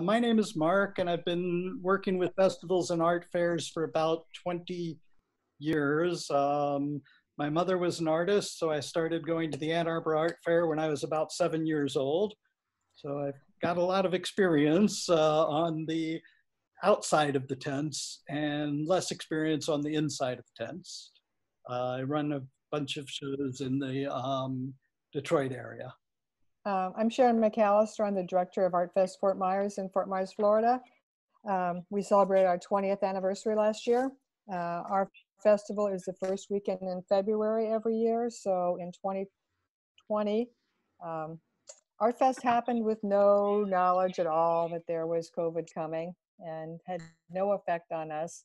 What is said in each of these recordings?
My name is Mark, and I've been working with festivals and art fairs for about 20 years. My mother was an artist, so I started going to the Ann Arbor Art Fair when I was about 7 years old. So I've got a lot of experience on the outside of the tents and less experience on the inside of tents. I run a bunch of shows in the Detroit area. I'm Sharon McAllister. I'm the director of Art Fest Fort Myers in Fort Myers, Florida. We celebrated our 20th anniversary last year. Our festival is the first weekend in February every year. So in 2020, Art Fest happened with no knowledge at all that there was COVID coming and had no effect on us.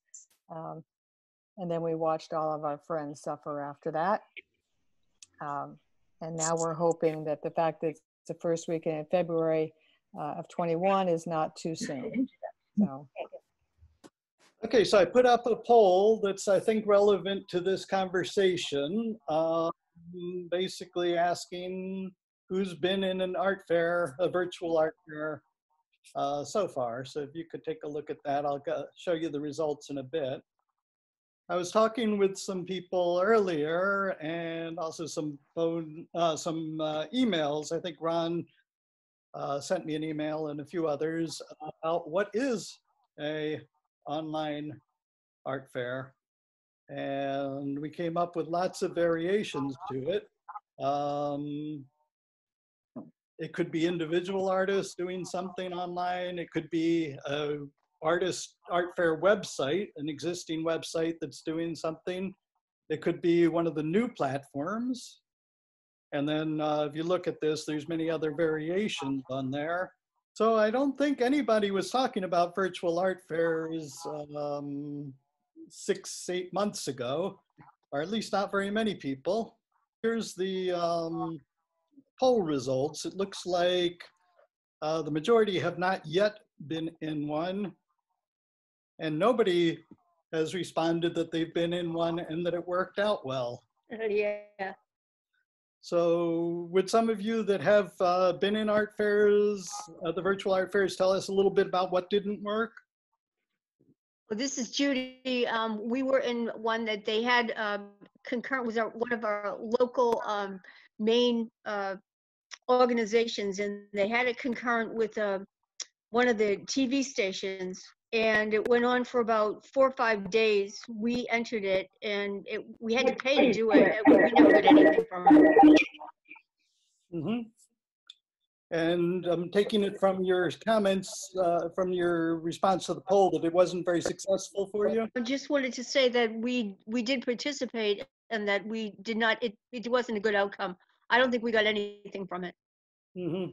And then we watched all of our friends suffer after that. And now we're hoping that the fact that it's the first weekend in February of 21 is not too soon. So. Okay, so I put up a poll that's, I think, relevant to this conversation, basically asking who's been in an art fair, a virtual art fair so far. So if you could take a look at that, I'll show you the results in a bit. I was talking with some people earlier and also some emails. I think Ron sent me an email and a few others about what is a online art fair. And we came up with lots of variations to it. It could be individual artists doing something online. It could be a art fair website, an existing website that's doing something. It could be one of the new platforms. And then if you look at this, there's many other variations on there. So I don't think anybody was talking about virtual art fairs 6-8 months ago, or at least not very many people. Here's the poll results. It looks like the majority have not yet been in one, and nobody has responded that they've been in one and that it worked out well. Yeah. So would some of you that have been in art fairs, the virtual art fairs, tell us a little bit about what didn't work? Well, this is Judy. We were in one that they had concurrent with one of our local main organizations, and they had it concurrent with one of the TV stations, and it went on for about 4 or 5 days. We entered it, and we had to pay to do it. We never got anything from it. Mm-hmm. And I'm taking it from your comments, from your response to the poll, that it wasn't very successful for you? I just wanted to say that we did participate and that we did not, it wasn't a good outcome. I don't think we got anything from it. Mm-hmm.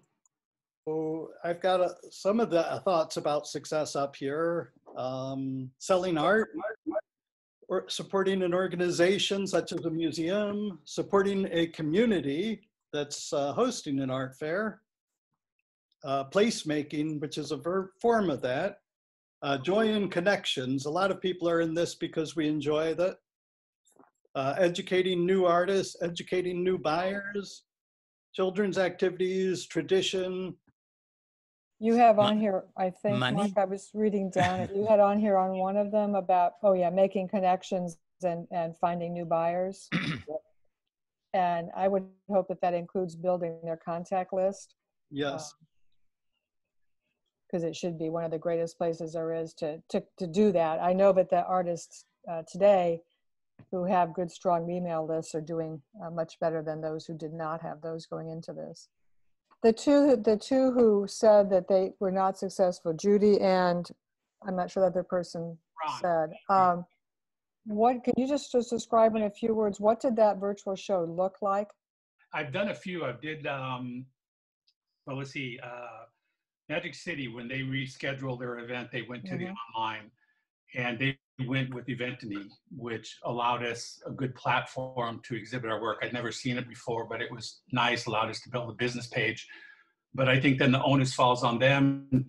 So I've got some of the thoughts about success up here. Selling art, or supporting an organization such as a museum, supporting a community that's hosting an art fair, placemaking, which is a form of that, joy and connections. A lot of people are in this because we enjoy that. Educating new artists, educating new buyers, children's activities, tradition. You have on here, I think, Money? Mark, I was reading down it. You had on here on one of them about, oh yeah, making connections and finding new buyers. And I would hope that that includes building their contact list. Yes. Because it should be one of the greatest places there is to do that. I know that the artists today who have good, strong email lists are doing much better than those who did not have those going into this. The two who said that they were not successful, Judy and I'm not sure that other person said. What can you just describe in a few words? What did that virtual show look like? I've done a few. I did. Well, let's see. Magic City, when they rescheduled their event, they went to the online, and they went with Eventiny, which allowed us a good platform to exhibit our work. I'd never seen it before, but it was nice, allowed us to build a business page. But I think then the onus falls on them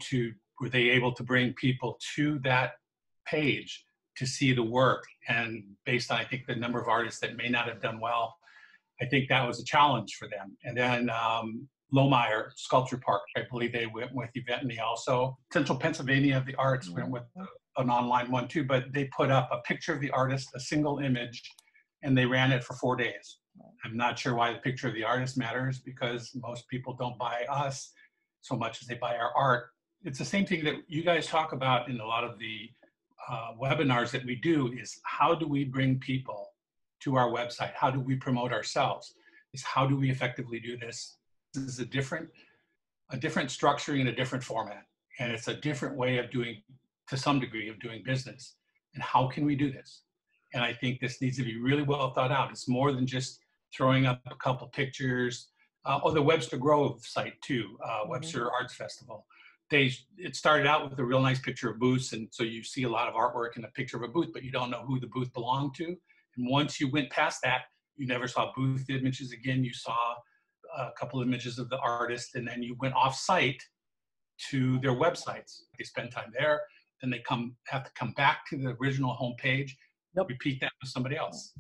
were they able to bring people to that page to see the work? And based on, I think, the number of artists that may not have done well, I think that was a challenge for them. And then Lohmeyer Sculpture Park. I believe they went with Eventney also. Central Pennsylvania of the Arts went with an online one too, but they put up a picture of the artist, a single image, and they ran it for 4 days. I'm not sure why the picture of the artist matters, because most people don't buy us so much as they buy our art. It's the same thing that you guys talk about in a lot of the webinars that we do, is how do we bring people to our website? How do we promote ourselves? Is how do we effectively do this? This is a different structuring and a different format. And it's a different way of doing, to some degree, of doing business. And how can we do this? And I think this needs to be really well thought out. It's more than just throwing up a couple pictures, or the Webster Grove site too, Webster Arts Festival. It started out with a real nice picture of booths, and so you see a lot of artwork in a picture of a booth, but you don't know who the booth belonged to. And once you went past that, you never saw booth images again. You saw a couple images of the artist, and then you went off-site to their websites. They spend time there, then they have to come back to the original homepage, repeat that with somebody else.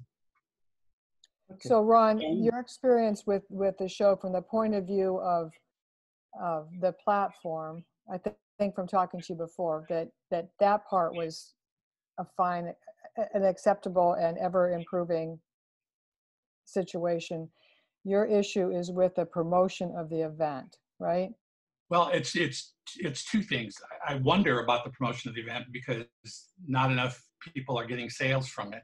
Okay. So Ron, your experience with the show from the point of view of the platform, I think from talking to you before, that part was a fine, an acceptable and ever improving situation. Your issue is with the promotion of the event, right? Well, it's two things. I wonder about the promotion of the event because not enough people are getting sales from it.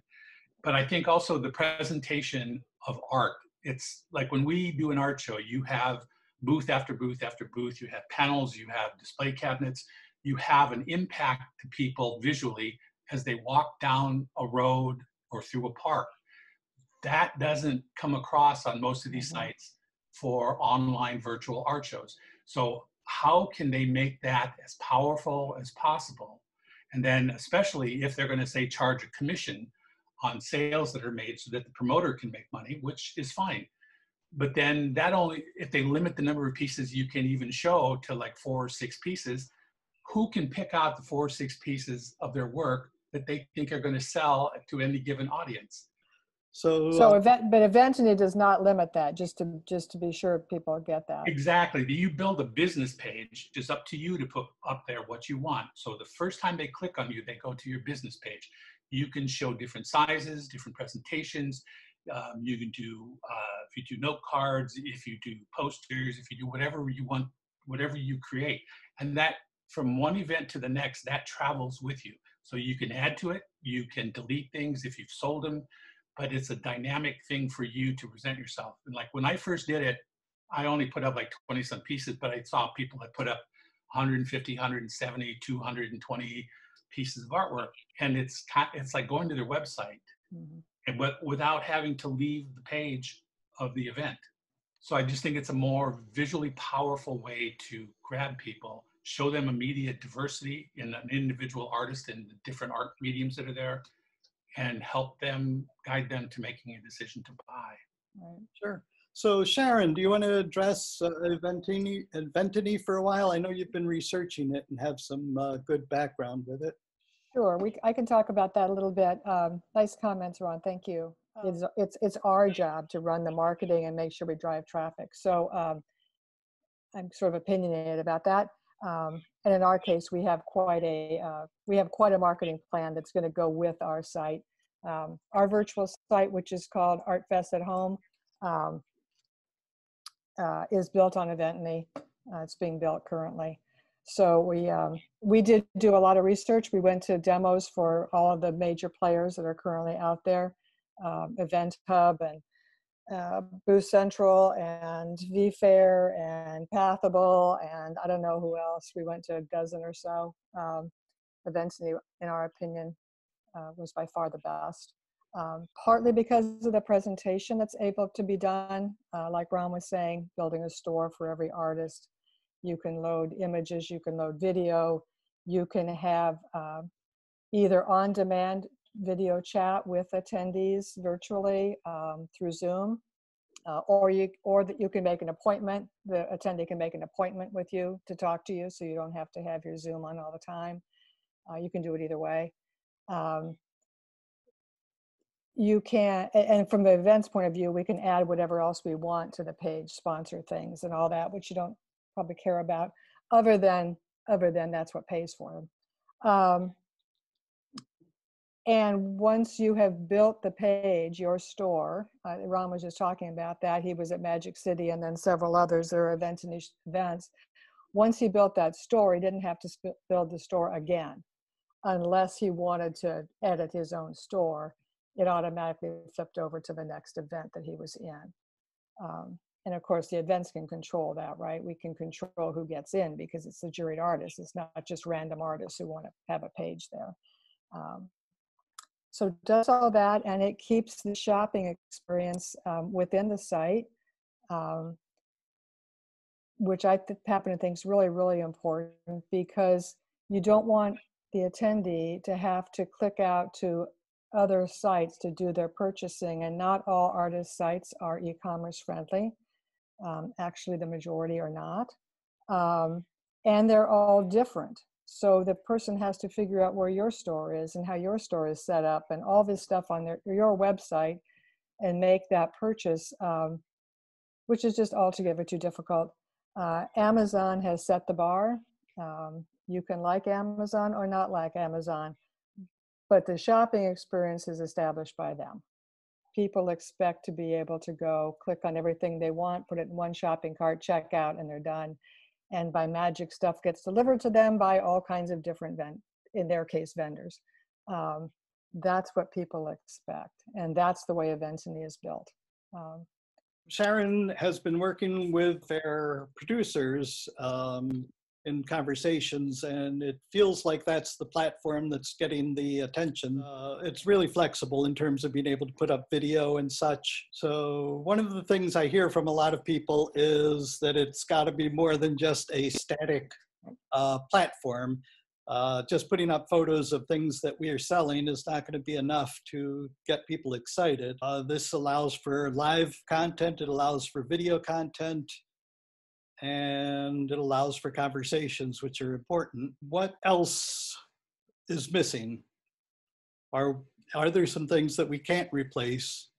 But I think also the presentation of art. It's like when we do an art show, you have booth after booth after booth, you have panels, you have display cabinets, you have an impact to people visually as they walk down a road or through a park. That doesn't come across on most of these sites for online virtual art shows. So how can they make that as powerful as possible? And then especially if they're going to say charge a commission on sales that are made so that the promoter can make money, which is fine. But then that only, if they limit the number of pieces you can even show to like 4 or 6 pieces, who can pick out the 4 or 6 pieces of their work that they think are going to sell to any given audience? So but Eventney does not limit that, just to be sure people get that. Exactly. You build a business page, it's up to you to put up there what you want. So the first time they click on you, they go to your business page. You can show different sizes, different presentations. You can do, if you do note cards, if you do posters, if you do whatever you want, whatever you create. And that from one event to the next, that travels with you. So you can add to it, you can delete things if you've sold them, but it's a dynamic thing for you to present yourself. And like when I first did it, I only put up like 20 some pieces, but I saw people that put up 150, 170, 220 pieces of artwork. And it's like going to their website, but without having to leave the page of the event. So I just think it's a more visually powerful way to grab people, show them immediate diversity in an individual artist and the different art mediums that are there, and help them, guide them to making a decision to buy. Right. Sure. So Sharon, do you want to address Eventney for a while? I know you've been researching it and have some good background with it. Sure, I can talk about that a little bit. Nice comments, Ron. Thank you. It's our job to run the marketing and make sure we drive traffic. So I'm sort of opinionated about that. And in our case, we have quite a marketing plan that's going to go with our site. Our virtual site, which is called ArtFest at Home, is built on Eventney. It's being built currently. So we did do a lot of research. We went to demos for all of the major players that are currently out there, Event Hub and Booth Central and VFair and Pathable, and I don't know who else. We went to a dozen or so. Eventney, in our opinion, was by far the best. Partly because of the presentation that's able to be done. Like Ron was saying, building a store for every artist. You can load images, you can load video, you can have either on-demand video chat with attendees virtually through Zoom, or that you can make an appointment. The attendee can make an appointment with you to talk to you, so you don't have to have your Zoom on all the time. You can do it either way. you can, and from the events point of view, we can add whatever else we want to the page, sponsor things and all that, which you don't probably care about, other than that's what pays for them. And once you have built the page, your store, Ron was just talking about that. He was at Magic City and then several others. There are events. Once he built that store, he didn't have to build the store again, unless he wanted to edit his own store. It automatically flipped over to the next event that he was in. And of course, the events can control that, right? We can control who gets in because it's the juried artists. It's not just random artists who want to have a page there. So it does all that, and it keeps the shopping experience within the site, which I happen to think is really, really important, because you don't want the attendee to have to click out to other sites to do their purchasing, and not all artist sites are e-commerce friendly. Actually, the majority are not, and they're all different. So the person has to figure out where your store is and how your store is set up and all this stuff on your website and make that purchase, which is just altogether too difficult. Amazon has set the bar. You can like Amazon or not like Amazon, but the shopping experience is established by them. People expect to be able to go click on everything they want, put it in one shopping cart, check out, and they're done. And by magic, stuff gets delivered to them by all kinds of different, in their case, vendors. That's what people expect. And that's the way Eventiny is built. Sharon has been working with their producers in conversations, and it feels like that's the platform that's getting the attention. It's really flexible in terms of being able to put up video and such. So one of the things I hear from a lot of people is that it's got to be more than just a static platform. Just putting up photos of things that we are selling is not going to be enough to get people excited. This allows for live content, it allows for video content, and it allows for conversations, which are important. What else is missing? Are there some things that we can't replace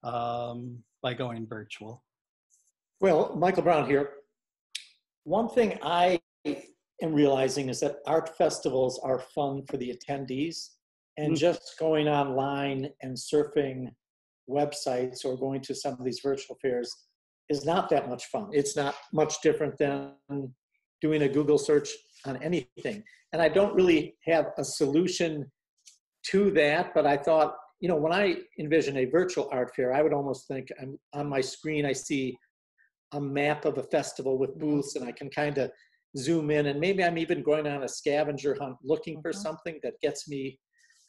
by going virtual? Well, Michael Brown here. One thing I am realizing is that art festivals are fun for the attendees, and just going online and surfing websites or going to some of these virtual fairs is not that much fun. It's not much different than doing a Google search on anything. And I don't really have a solution to that, but I thought, you know, when I envision a virtual art fair, I would almost think on my screen, I see a map of a festival with booths, and I can kind of zoom in, and maybe I'm even going on a scavenger hunt looking for something that gets me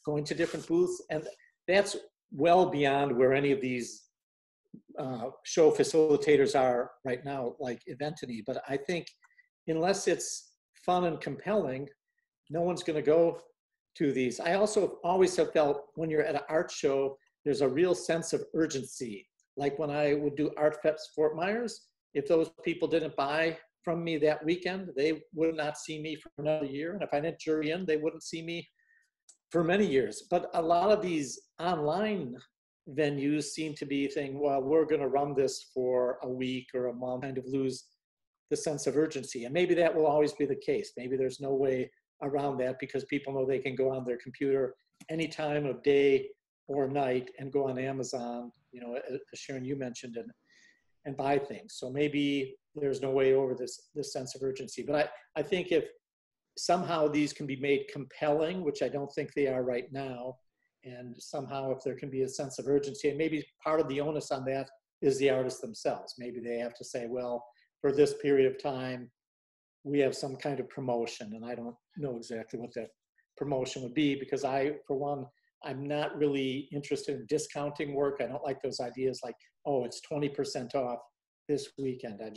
going to different booths. And that's well beyond where any of these show facilitators are right now, like Eventiny. But I think unless it's fun and compelling, no one's going to go to these. I also always have felt when you're at an art show, there's a real sense of urgency. Like when I would do Art Fest Fort Myers, if those people didn't buy from me that weekend, they would not see me for another year. And if I didn't jury in, they wouldn't see me for many years. But a lot of these online venues seem to be thinking, well, we're going to run this for a week or a month, kind of lose the sense of urgency. And maybe that will always be the case. Maybe there's no way around that because people know they can go on their computer any time of day or night and go on Amazon, you know, as Sharon, you mentioned, and buy things. So maybe there's no way over this sense of urgency. But I think if somehow these can be made compelling, which I don't think they are right now, and somehow if there can be a sense of urgency, and maybe part of the onus on that is the artists themselves. Maybe they have to say, well, for this period of time, we have some kind of promotion, and I don't know exactly what that promotion would be, because for one, I'm not really interested in discounting work. I don't like those ideas like, oh, it's 20% off this weekend. I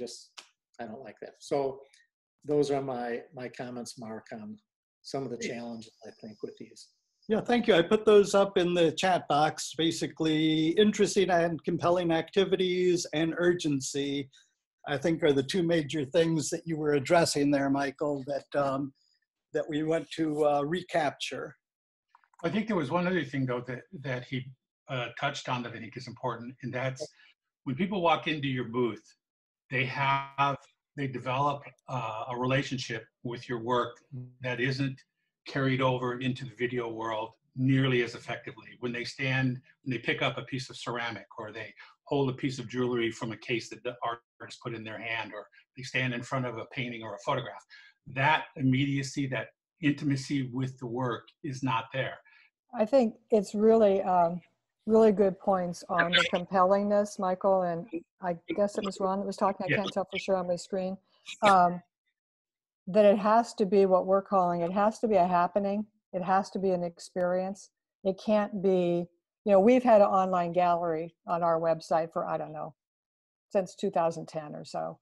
don't like that. So those are my comments, Mark, on some of the challenges I think with these. Yeah, thank you. I put those up in the chat box. Basically, interesting and compelling activities and urgency, I think, are the two major things that you were addressing there, Michael, that we want to recapture. I think there was one other thing, though, that he touched on that I think is important, and that's when people walk into your booth, they develop a relationship with your work that isn't carried over into the video world nearly as effectively. When they pick up a piece of ceramic, or they hold a piece of jewelry from a case that the artist put in their hand, or they stand in front of a painting or a photograph, that immediacy, that intimacy with the work is not there. I think it's really, really good points on the compellingness, Michael, and I guess it was Ron that was talking. I Yes. can't tell for sure on my screen. That it has to be what we're calling, it has to be a happening. It has to be an experience. It can't be, we've had an online gallery on our website for, I don't know, since 2010 or so.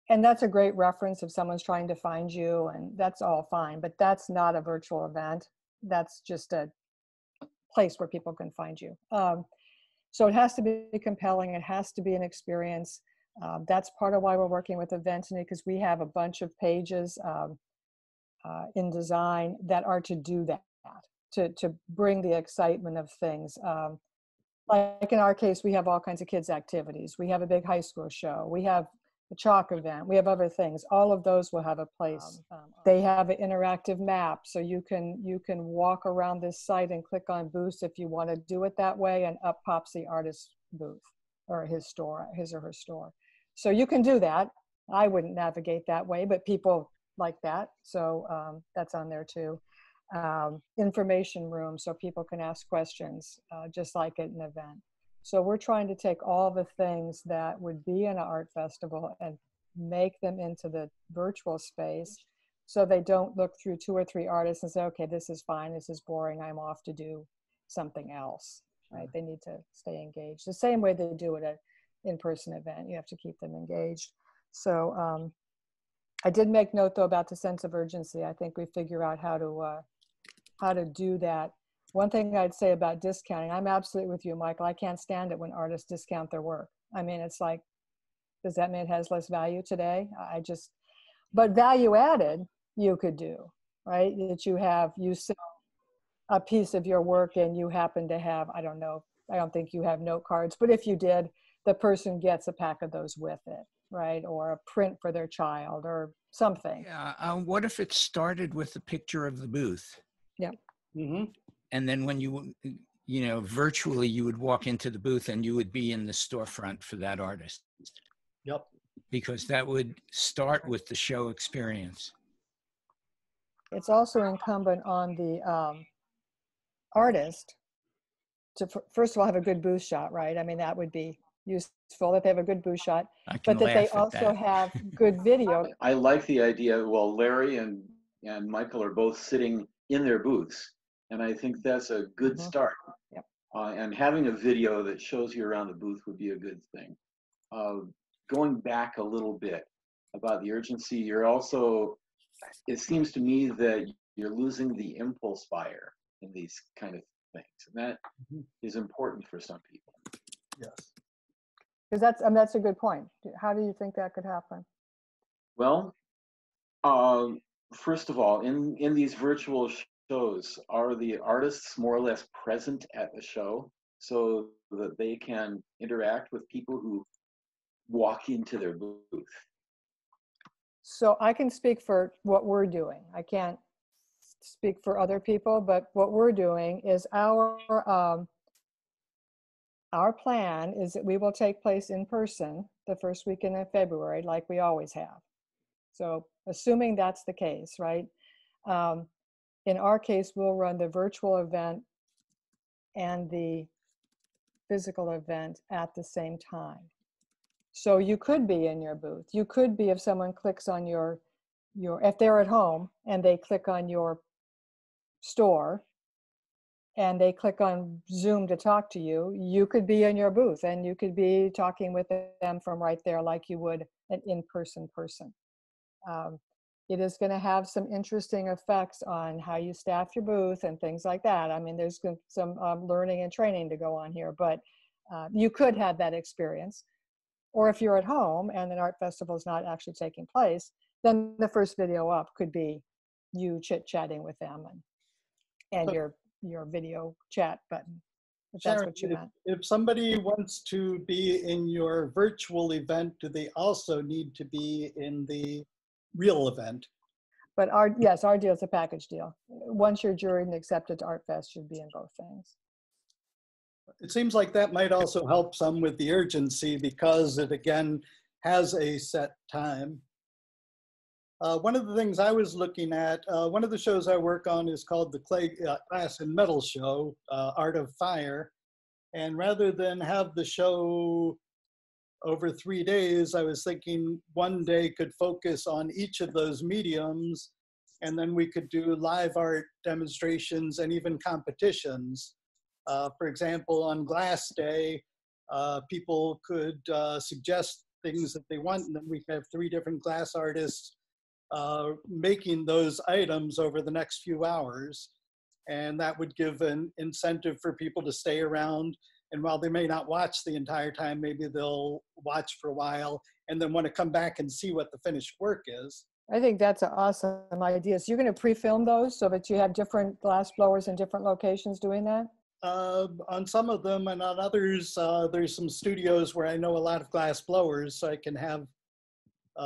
And that's a great reference if someone's trying to find you, and that's all fine, but that's not a virtual event. That's just a place where people can find you. So it has to be compelling. It has to be an experience. That's part of why we're working with Eventiny, because we have a bunch of pages in design that are to do that, to bring the excitement of things. Like in our case, we have all kinds of kids' activities. We have a big high school show. We have a chalk event. We have other things. All of those will have a place. They have an interactive map, so you can walk around this site and click on booths if you want to do it that way, and up pops the artist's booth or his or her store. So you can do that. I wouldn't navigate that way, but people like that. So that's on there too. Information room, so people can ask questions, just like at an event. So we're trying to take all the things that would be in an art festival and make them into the virtual space, so they don't look through 2 or 3 artists and say, okay, this is fine, this is boring, I'm off to do something else, right? They need to stay engaged. The same way they do at an in-person event, you have to keep them engaged. So I did make note though about the sense of urgency. I think we figure out how to do that. One thing I'd say about discounting, I'm absolutely with you, Michael. I can't stand it when artists discount their work. I mean, it's like, does that mean it has less value today? But value added, you could do, right? That you sell a piece of your work and you happen to have, I don't know, I don't think you have note cards, but if you did, the person gets a pack of those with it, right? Or a print for their child or something. Yeah. What if it started with a picture of the booth? Yeah. Mm-hmm. And then when you virtually, you would walk into the booth and you would be in the storefront for that artist. Yep. Because that would start with the show experience. It's also incumbent on the artist to, first of all, have a good booth shot, right? I mean, that would be useful that they have a good booth shot, but that they also have good video. I like the idea. Well, Larry and Michael are both sitting in their booths, and I think that's a good start. Yep. And having a video that shows you around the booth would be a good thing. Going back a little bit about the urgency, you're also, it seems to me that you're losing the impulse buyer in these kind of things, and that is important for some people. Yes. Because that's a good point. How do you think that could happen? Well, first of all, in these virtual shows, are the artists more or less present at the show so that they can interact with people who walk into their booth? So I can speak for what we're doing. I can't speak for other people, but what we're doing is our plan is that we will take place in person the first weekend in February, like we always have. So assuming that's the case, right? In our case, we'll run the virtual event and the physical event at the same time. So you could be in your booth. You could be, if someone clicks on your if they're at home and they click on your store and they click on Zoom to talk to you, you could be in your booth and you could be talking with them from right there like you would an in-person person. It is going to have some interesting effects on how you staff your booth and things like that. I mean, there's some learning and training to go on here, but you could have that experience. Or if you're at home and an art festival is not actually taking place, then the first video up could be you chit-chatting with them and your video chat button, if that's Sharon, what you meant. if somebody wants to be in your virtual event, do they also need to be in the real event? But our deal is a package deal. Once you're juried and accepted to ArtFest, should be in both things. It seems like that might also help some with the urgency because it again has a set time. One of the things I was looking at, one of the shows I work on is called the Clay, Glass and Metal Show, Art of Fire. And rather than have the show over 3 days, I was thinking one day could focus on each of those mediums, and then we could do live art demonstrations and even competitions. For example, on Glass Day, people could suggest things that they want, and then we could have 3 different glass artists making those items over the next few hours. And that would give an incentive for people to stay around. And while they may not watch the entire time, maybe they'll watch for a while and then want to come back and see what the finished work is. I think that's an awesome idea. So you're going to pre-film those so that you have different glass blowers in different locations doing that? On some of them, and on others, there's some studios where I know a lot of glass blowers, so I can have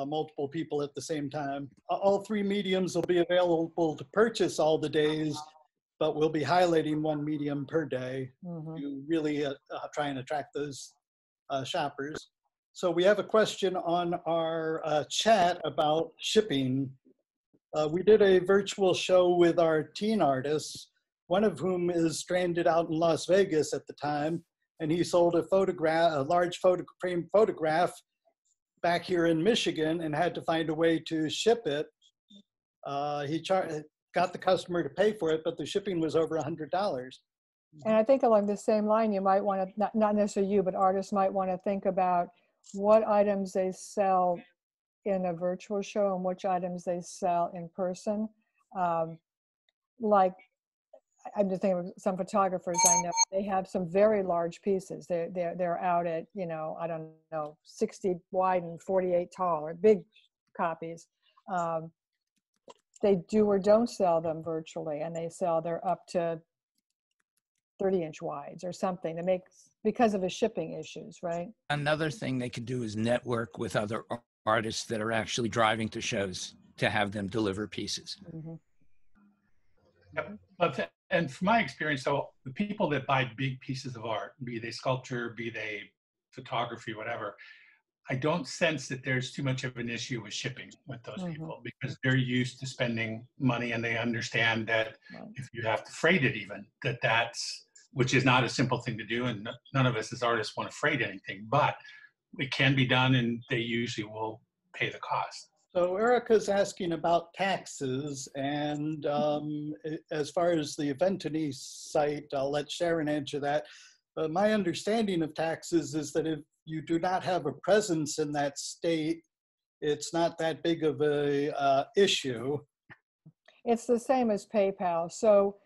multiple people at the same time. All 3 mediums will be available to purchase all the days, but we'll be highlighting 1 medium per day to really try and attract those shoppers. So we have a question on our chat about shipping. We did a virtual show with our teen artists, one of whom is stranded out in Las Vegas at the time, and he sold a large frame photograph back here in Michigan and had to find a way to ship it. He got the customer to pay for it, but the shipping was over $100. And I think along the same line, you might want to, not necessarily you, but artists might want to think about what items they sell in a virtual show and which items they sell in person. Like, I'm just thinking of some photographers I know, they have some very large pieces. They're out at, you know, I don't know, 60 wide and 48 tall, or big copies. They do or don't sell them virtually, and they're up to 30-inch wides or something to make, because of the shipping issues, right? Another thing they could do is network with other artists that are actually driving to shows to have them deliver pieces. Yep. And from my experience, so the people that buy big pieces of art, be they sculpture, be they photography, whatever, I don't sense that there's too much of an issue with shipping with those people, because they're used to spending money, and they understand that if you have to freight it even, that's, which is not a simple thing to do, and none of us as artists want to freight anything, but it can be done, and they usually will pay the cost. So Erica's asking about taxes, and as far as the Eventini site, I'll let Sharon answer that. But my understanding of taxes is that if you do not have a presence in that state, it's not that big of a issue. It's the same as PayPal. So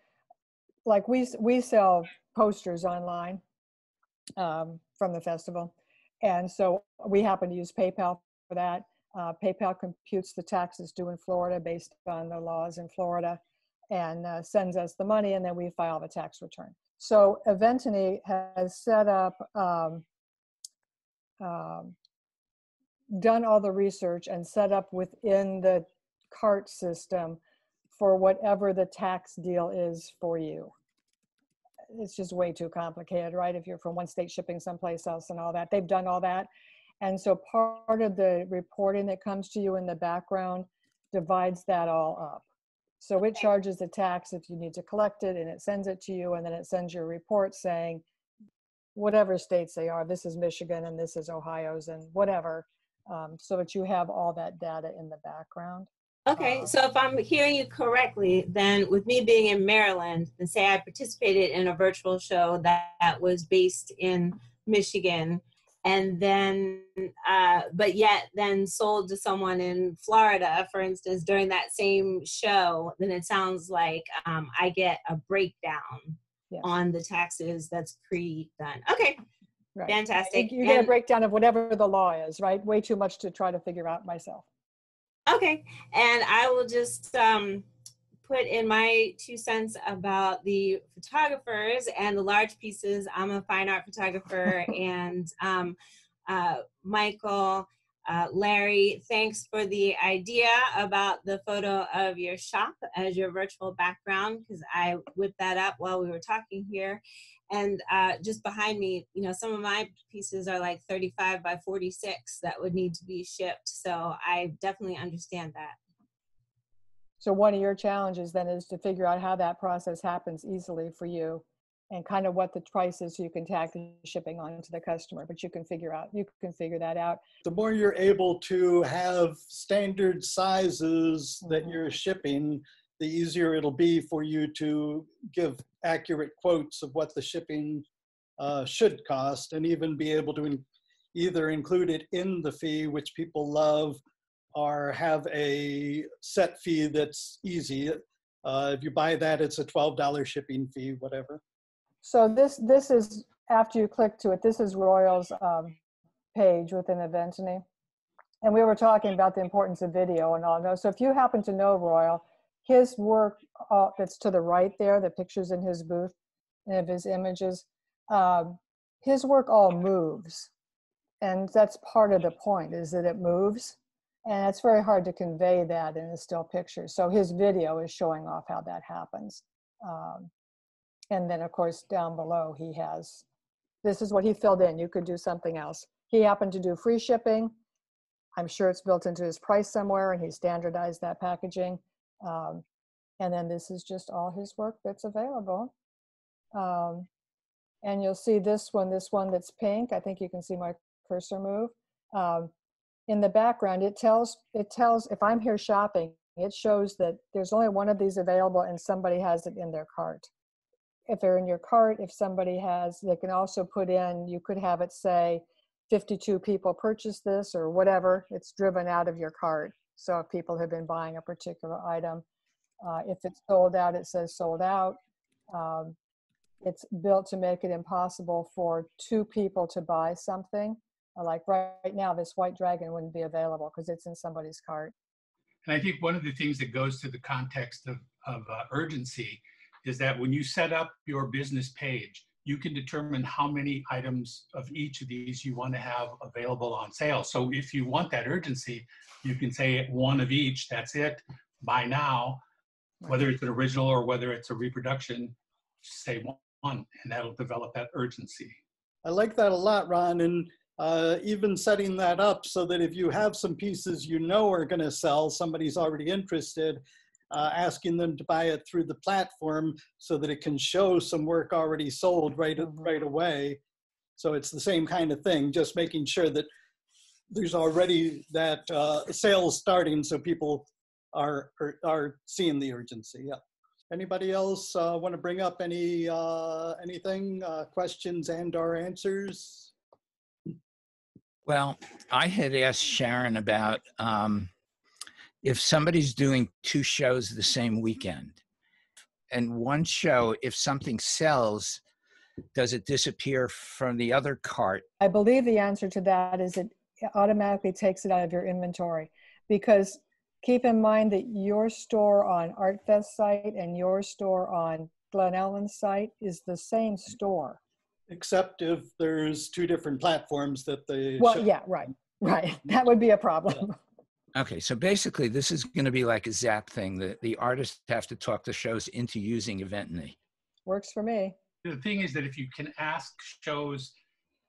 like we sell posters online from the festival. And so we happen to use PayPal for that. PayPal computes the taxes due in Florida based on the laws in Florida, and sends us the money, and then we file the tax return. So Eventini has set up, done all the research and set up within the cart system for whatever the tax deal is for you. It's just way too complicated, right? If you're from one state shipping someplace else and all that, they've done all that. And so part of the reporting that comes to you in the background divides that all up. So it charges the tax if you need to collect it, and it sends it to you, and then it sends you a report saying whatever states they are, this is Michigan and this is Ohio's and whatever, so that you have all that data in the background. Okay, so if I'm hearing you correctly, then with me being in Maryland, and say I participated in a virtual show that was based in Michigan, and then, but yet then sold to someone in Florida, for instance, during that same show, then it sounds like I get a breakdown on the taxes that's pre-done. Okay, right. Fantastic. You get a breakdown of whatever the law is, right? Way too much to try to figure out myself. Okay, and I will just put in my 2 cents about the photographers and the large pieces. I'm a fine art photographer, and Michael, Larry, thanks for the idea about the photo of your shop as your virtual background, because I whipped that up while we were talking here. And just behind me, you know, some of my pieces are like 35 by 46 that would need to be shipped. So I definitely understand that. So one of your challenges then is to figure out how that process happens easily for you, and kind of what the price is so you can tack the shipping on to the customer. But you can figure that out. The more you're able to have standard sizes that you're shipping, the easier it'll be for you to give accurate quotes of what the shipping should cost, and even be able to either include it in the fee, which people love, or have a set fee that's easy. If you buy that, it's a $12 shipping fee, whatever. So this is, after you click to it, this is Royal's page within Eventiny. And we were talking about the importance of video and all those. So if you happen to know Royal, his work that's to the right there, the pictures in his booth and of his images, his work all moves. And that's part of the point, is that it moves. And it's very hard to convey that in a still picture. So his video is showing off how that happens. And then, of course, down below, he has, this is what he filled in. You could do something else. He happened to do free shipping. I'm sure it's built into his price somewhere, and he standardized that packaging. And then this is just all his work that's available. And you'll see this one that's pink. I think you can see my cursor move. In the background, it tells, if I'm here shopping, it shows that there's only one of these available and somebody has it in their cart. If they're in your cart, if somebody has, they can also put in, you could have it say 52 people purchased this or whatever, it's driven out of your cart. So if people have been buying a particular item, if it's sold out, it says sold out. It's built to make it impossible for 2 people to buy something. Like right now, this white dragon wouldn't be available because it's in somebody's cart. And I think one of the things that goes to the context of urgency is that when you set up your business page, you can determine how many items of each of these you want to have available on sale. So if you want that urgency, you can say 1 of each, that's it, buy now, whether it's an original or whether it's a reproduction, say 1, and that'll develop that urgency. I like that a lot, Ron. And even setting that up so that if you have some pieces you know are going to sell, somebody's already interested, asking them to buy it through the platform so that it can show some work already sold right away. So it's the same kind of thing, just making sure that there's already that sales starting so people are seeing the urgency. Yeah. Anybody else want to bring up anything, questions and or answers? Well, I had asked Sharon about if somebody's doing 2 shows the same weekend, and one show, if something sells, does it disappear from the other cart? I believe the answer to that is it automatically takes it out of your inventory, because keep in mind that your store on ArtFest site and your store on Glen Ellen's site is the same store. Except if there's 2 different platforms that they Well, yeah, right. That would be a problem. Okay, so basically this is going to be like a Zap thing. The artists have to talk the shows into using Eventiny. Works for me. The thing is that if you can ask shows,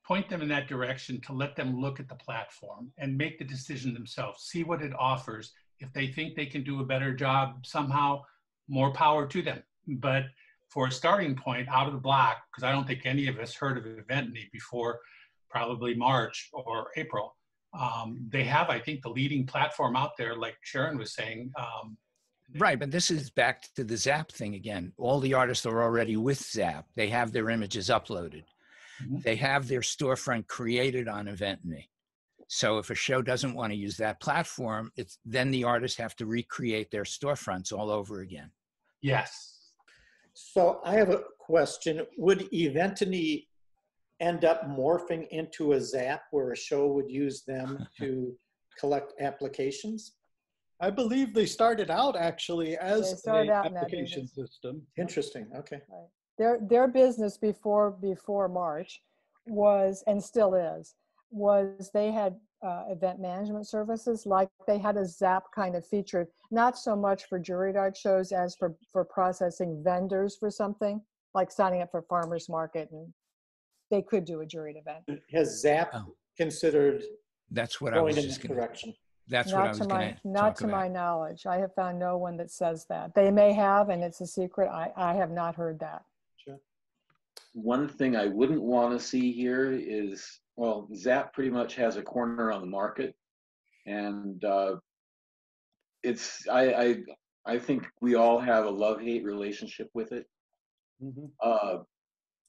point them in that direction to let them look at the platform and make the decision themselves, see what it offers. If they think they can do a better job somehow, more power to them. But for a starting point out of the block, because I don't think any of us heard of Eventiny before probably March or April, they have, I think, the leading platform out there, like Sharon was saying. Right, but this is back to the Zap thing again. All the artists are already with Zap. They have their images uploaded. Mm-hmm. They have their storefront created on Eventiny. So if a show doesn't want to use that platform, then the artists have to recreate their storefronts all over again. Yes. So I have a question. Would Eventiny end up morphing into a Zap where a show would use them to collect applications? I believe they started out actually They as started a out in that application business. system. Interesting. Okay. Their business before March was, and still is, was they had event management services, like they had a Zap kind of feature, not so much for juried art shows as for processing vendors for something, like signing up for farmers market, and they could do a juried event. Has Zap Oh. considered That's what I going was in just that going to, direction? that's what I was going to Not talk to about. my knowledge. I have found no one that says that. They may have, and it's a secret. I have not heard that. Sure. One thing I wouldn't want to see here is, well, Zap pretty much has a corner on the market, and I think we all have a love-hate relationship with it. Mhm.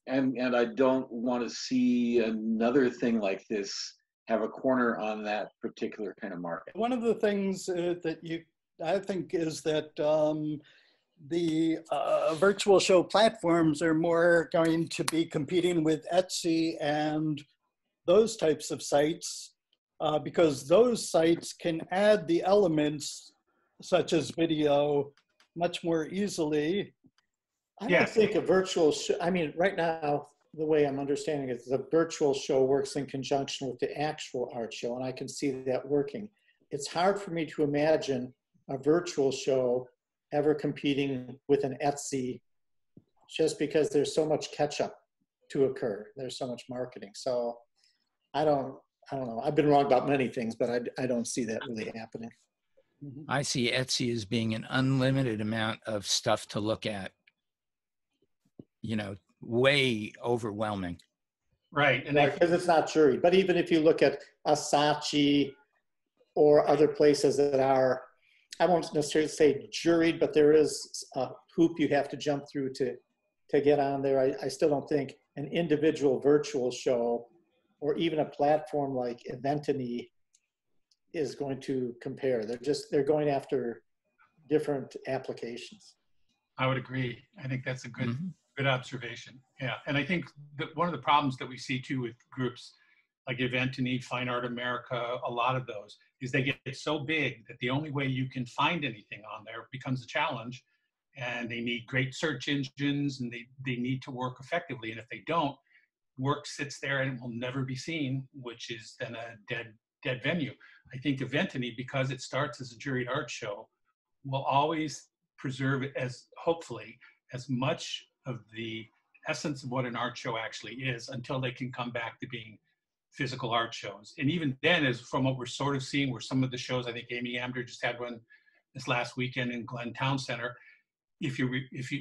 And I don't want to see another thing like this have a corner on that particular kind of market. One of the things that I think is that the virtual show platforms are more going to be competing with Etsy and those types of sites because those sites can add the elements such as video much more easily. I don't Yes. think a virtual show, I mean, right now, the way I'm understanding it, the virtual show works in conjunction with the actual art show, and I can see that working. It's hard for me to imagine a virtual show ever competing with an Etsy just because there's so much catch up to occur. There's so much marketing. So I don't know. I've been wrong about many things, but I don't see that really happening. I see Etsy as being an unlimited amount of stuff to look at. You know, way overwhelming. Right. And Right, because it's not juried. But even if you look at Asachi or other places that are, I won't necessarily say juried, but there is a hoop you have to jump through to get on there. I still don't think an individual virtual show or even a platform like Eventany is going to compare. They're going after different applications. I would agree. I think that's a good Mhm. good observation. Yeah, and I think that one of the problems that we see too with groups like Eventany, Fine Art America, a lot of those, is they get so big that the only way you can find anything on there becomes a challenge, and they need great search engines, and they need to work effectively. And if they don't, work sits there and will never be seen, which is then a dead venue. I think Eventany, because it starts as a juried art show, will always preserve it as, hopefully, as much of the essence of what an art show actually is until they can come back to being physical art shows. And even then, as from what we're sort of seeing, where some of the shows, I think Amy Amder just had one this last weekend in Glen Town Center. If you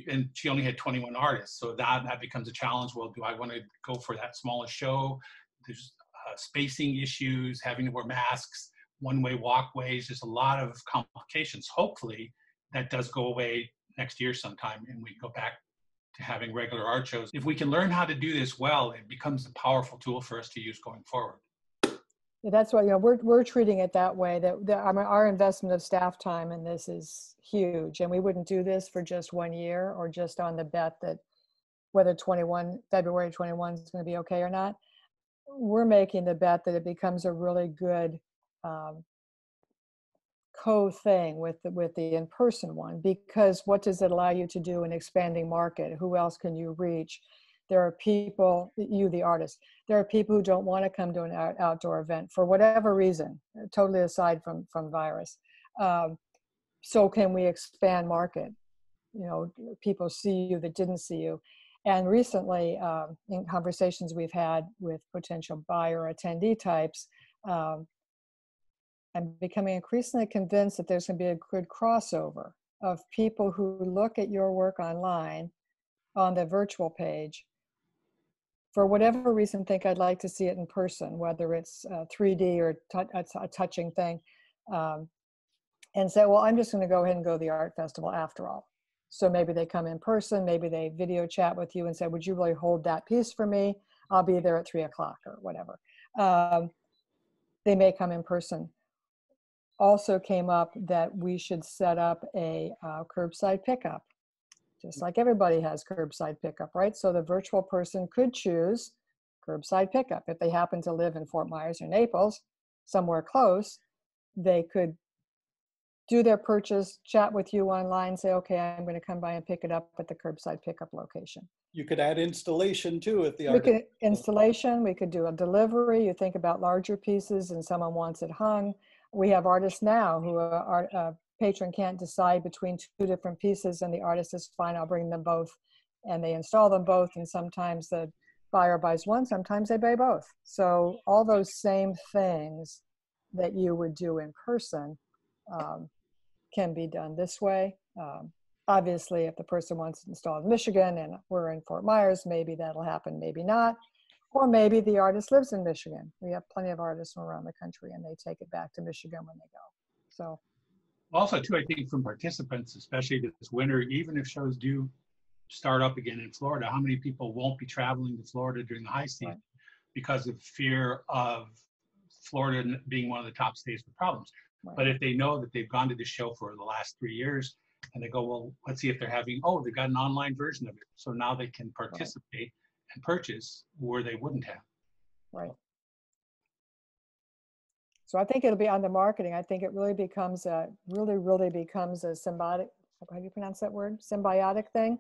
and she only had 21 artists, so that becomes a challenge. Well, do I want to go for that smallest show? There's spacing issues, having to wear masks, one-way walkways. There's a lot of complications. Hopefully, that does go away next year sometime, and we go back to having regular art shows. If we can learn how to do this well, it becomes a powerful tool for us to use going forward. Yeah, that's why, you know, we're treating it that way, that I mean, our investment of staff time in this is huge, and we wouldn't do this for just 1 year or just on the bet that whether February 21 is going to be okay or not. We're making the bet that it becomes a really good co-thing with the in-person one, because what does it allow you to do in expanding market? Who else can you reach? There are people, you the artist, there are people who don't want to come to an outdoor event for whatever reason, totally aside from virus. So can we expand market? You know, people see you that didn't see you. And recently, in conversations we've had with potential buyer attendee types, I'm becoming increasingly convinced that there's going to be a good crossover of people who look at your work online on the virtual page, for whatever reason, think I'd like to see it in person, whether it's 3D or a touching thing, and say, well, I'm just going to go ahead and go to the art festival after all. So maybe they come in person, maybe they video chat with you and say, would you really hold that piece for me? I'll be there at 3 o'clock or whatever. They may come in person. Also came up that we should set up a curbside pickup, just like everybody has curbside pickup, right? So the virtual person could choose curbside pickup. If they happen to live in Fort Myers or Naples, somewhere close, they could do their purchase, chat with you online, say, okay, I'm going to come by and pick it up at the curbside pickup location. You could add installation too at the We art. could installation, we could do a delivery. You think about larger pieces and someone wants it hung. We have artists now who are patron can't decide between two different pieces, and the artist is fine, I'll bring them both, and they install them both. And sometimes the buyer buys one, sometimes they buy both. So all those same things that you would do in person can be done this way. Obviously, if the person wants it installed in Michigan and we're in Fort Myers, maybe that'll happen, maybe not. Or maybe the artist lives in Michigan. We have plenty of artists from around the country and they take it back to Michigan when they go. So Also, too, I think from participants, especially this winter, even if shows do start up again in Florida, how many people won't be traveling to Florida during the high season because of fear of Florida being one of the top states with problems. But if they know that they've gone to the show for the last 3 years and they go, well, let's see if they're having, oh, they've got an online version of it. So now they can participate and purchase where they wouldn't have. Right. So I think it'll be on the marketing. I think it really becomes really becomes a symbiotic, how do you pronounce that word? Symbiotic thing,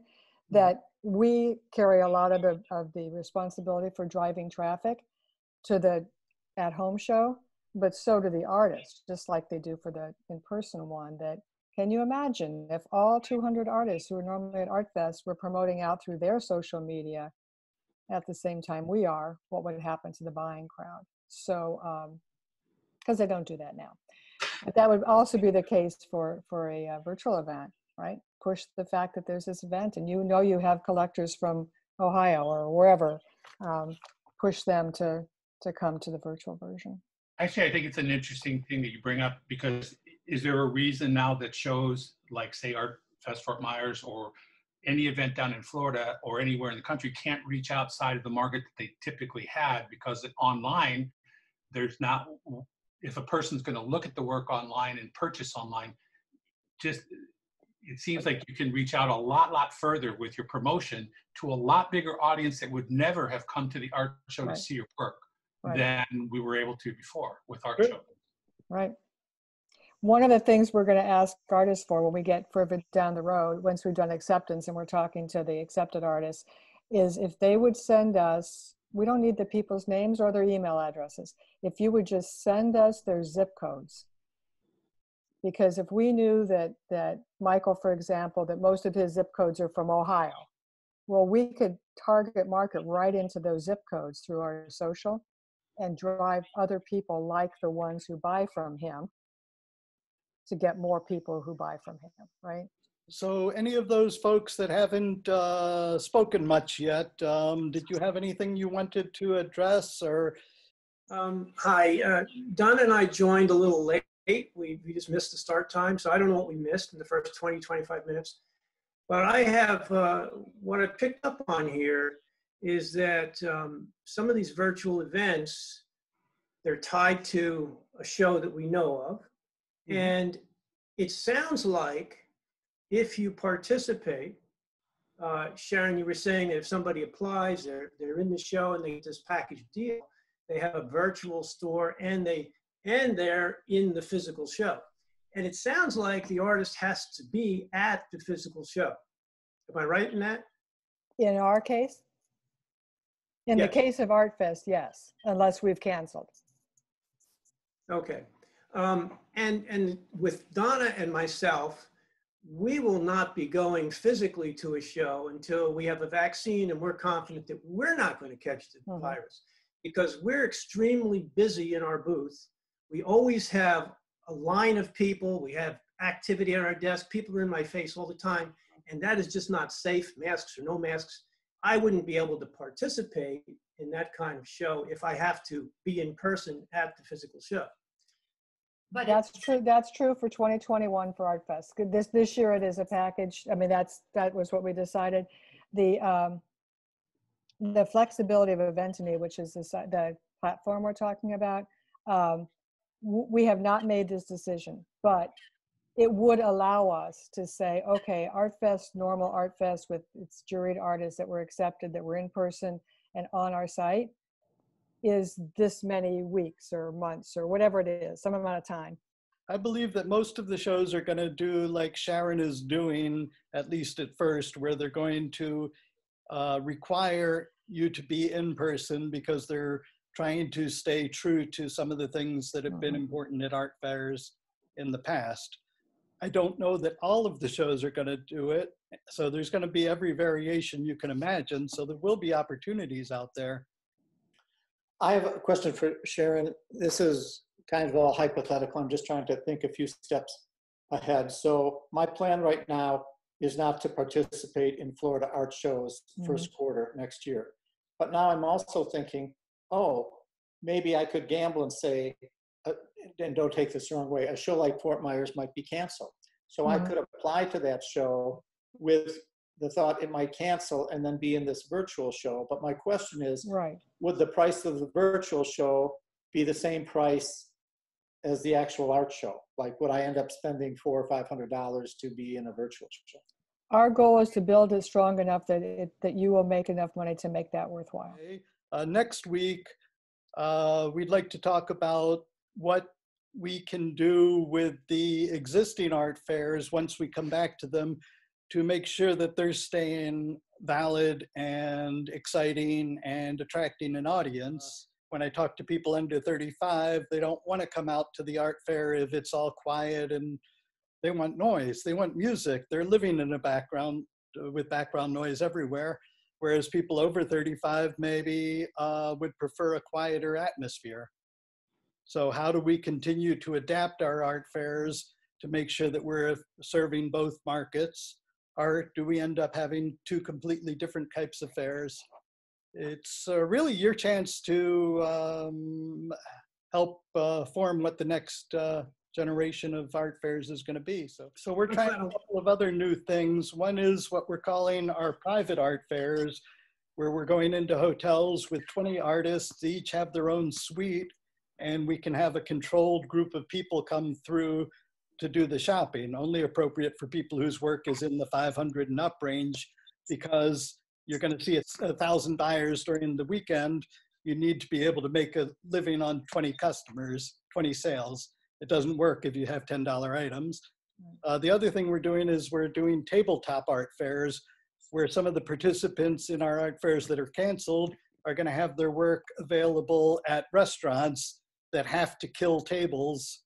that we carry a lot of the responsibility for driving traffic to the at-home show, but so do the artists, just like they do for the in-person one. That, can you imagine if all 200 artists who are normally at ArtFest were promoting out through their social media at the same time we are, what would happen to the buying crowd? So, because they don't do that now. But that would also be the case for a virtual event, right? Push the fact that there's this event and you know you have collectors from Ohio or wherever, push them to come to the virtual version. Actually, I think it's an interesting thing that you bring up, because is there a reason now that shows like, say, Art Fest Fort Myers or any event down in Florida or anywhere in the country can't reach outside of the market that they typically had? Because online, there's not, if a person's going to look at the work online and purchase online, just it seems like you can reach out a lot further with your promotion to a lot bigger audience that would never have come to the art show to see your work than we were able to before with art show. Right. One of the things we're going to ask artists for when we get further down the road, once we've done acceptance and we're talking to the accepted artists, is if they would send us, we don't need the people's names or their email addresses, if you would just send us their zip codes. Because if we knew that Michael, for example, that most of his zip codes are from Ohio, well, we could target market right into those zip codes through our social and drive other people like the ones who buy from him to get more people who buy from him, right? So any of those folks that haven't spoken much yet, did you have anything you wanted to address or? Hi, Don and I joined a little late. We just missed the start time, so I don't know what we missed in the first 20, 25 minutes. But I have, what I picked up on here is that some of these virtual events, they're tied to a show that we know of. Mm-hmm. And it sounds like if you participate, Sharon, you were saying that if somebody applies, they're in the show and they get this package deal, they have a virtual store and they're in the physical show. And it sounds like the artist has to be at the physical show. Am I right in that? In our case? In the case of ArtFest, yes, unless we've canceled. Okay. And with Donna and myself, we will not be going physically to a show until we have a vaccine and we're confident that we're not going to catch the virus, because we're extremely busy in our booth. We always have a line of people. We have activity at our desk. People are in my face all the time, and that is just not safe, masks or no masks. I wouldn't be able to participate in that kind of show if I have to be in person at the physical show. But that's true. That's true for 2021 for ArtFest. This year it is a package. I mean, that was what we decided. The flexibility of Eventini, which is the platform we're talking about, we have not made this decision, but it would allow us to say, okay, ArtFest, normal ArtFest with its juried artists that were accepted, that were in person and on our site, is this many weeks or months or whatever it is, some amount of time. I believe that most of the shows are going to do like Sharon is doing, at least at first, where they're going to require you to be in person because they're trying to stay true to some of the things that have been important at art fairs in the past. I don't know that all of the shows are going to do it. So there's going to be every variation you can imagine. So there will be opportunities out there. I have a question for Sharon. This is kind of all hypothetical. I'm just trying to think a few steps ahead. So my plan right now is not to participate in Florida art shows first quarter next year. But now I'm also thinking, oh, maybe I could gamble and say, and don't take this the wrong way, a show like Fort Myers might be canceled. So I could apply to that show with the thought it might cancel and then be in this virtual show. But my question is, would the price of the virtual show be the same price as the actual art show? Like, would I end up spending $400 or $500 to be in a virtual show? Our goal is to build it strong enough that that you will make enough money to make that worthwhile. Next week, we'd like to talk about what we can do with the existing art fairs once we come back to them to make sure that they're staying valid and exciting and attracting an audience. When I talk to people under 35, they don't want to come out to the art fair if it's all quiet and they want noise, they want music. They're living in a background with background noise everywhere, whereas people over 35 maybe would prefer a quieter atmosphere. So how do we continue to adapt our art fairs to make sure that we're serving both markets? Or do we end up having two completely different types of fairs? It's really your chance to help form what the next generation of art fairs is going to be. So we're trying a couple of other new things. One is what we're calling our private art fairs, where we're going into hotels with 20 artists, each have their own suite, and we can have a controlled group of people come through to do the shopping, only appropriate for people whose work is in the 500 and up range, because you're going to see 1,000 buyers during the weekend. You need to be able to make a living on 20 customers, 20 sales. It doesn't work if you have $10 items. The other thing we're doing is we're doing tabletop art fairs, where some of the participants in our art fairs that are canceled are going to have their work available at restaurants that have to kill tables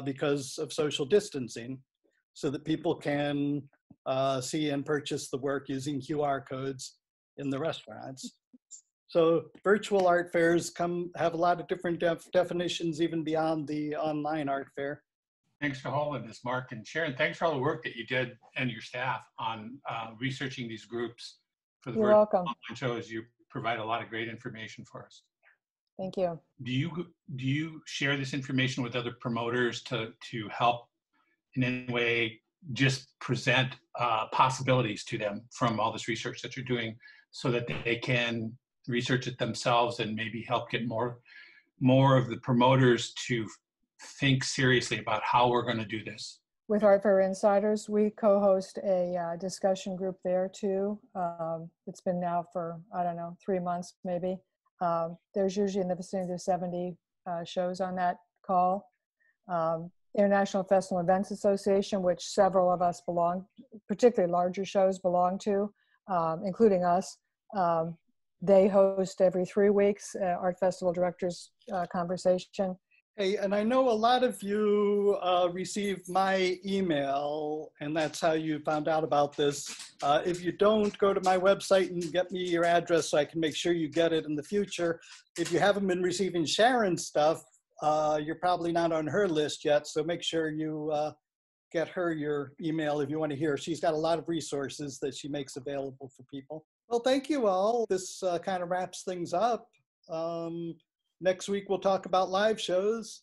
because of social distancing, so that people can see and purchase the work using QR codes in the restaurants. So virtual art fairs have a lot of different definitions even beyond the online art fair. Thanks for holding this, Mark. And Sharon, thanks for all the work that you did and your staff on researching these groups for the You're welcome. online shows. You provide a lot of great information for us. Thank you. Do you share this information with other promoters to help in any way just present possibilities to them from all this research that you're doing, so that they can research it themselves and maybe help get more of the promoters to think seriously about how we're going to do this? With Art Fair Insiders, we co-host a discussion group there too. It's been now for, I don't know, 3 months maybe. There's usually in the vicinity of 70 shows on that call. International Festival Events Association, which several of us belong, particularly larger shows belong to, including us. They host every 3 weeks Art Festival Directors Conversation. Hey, and I know a lot of you received my email, and that's how you found out about this. If you don't, go to my website and get me your address so I can make sure you get it in the future. If you haven't been receiving Sharon's stuff, you're probably not on her list yet, so make sure you get her your email if you want to hear. She's got a lot of resources that she makes available for people. Well, thank you all. This kind of wraps things up. Next week, we'll talk about live shows.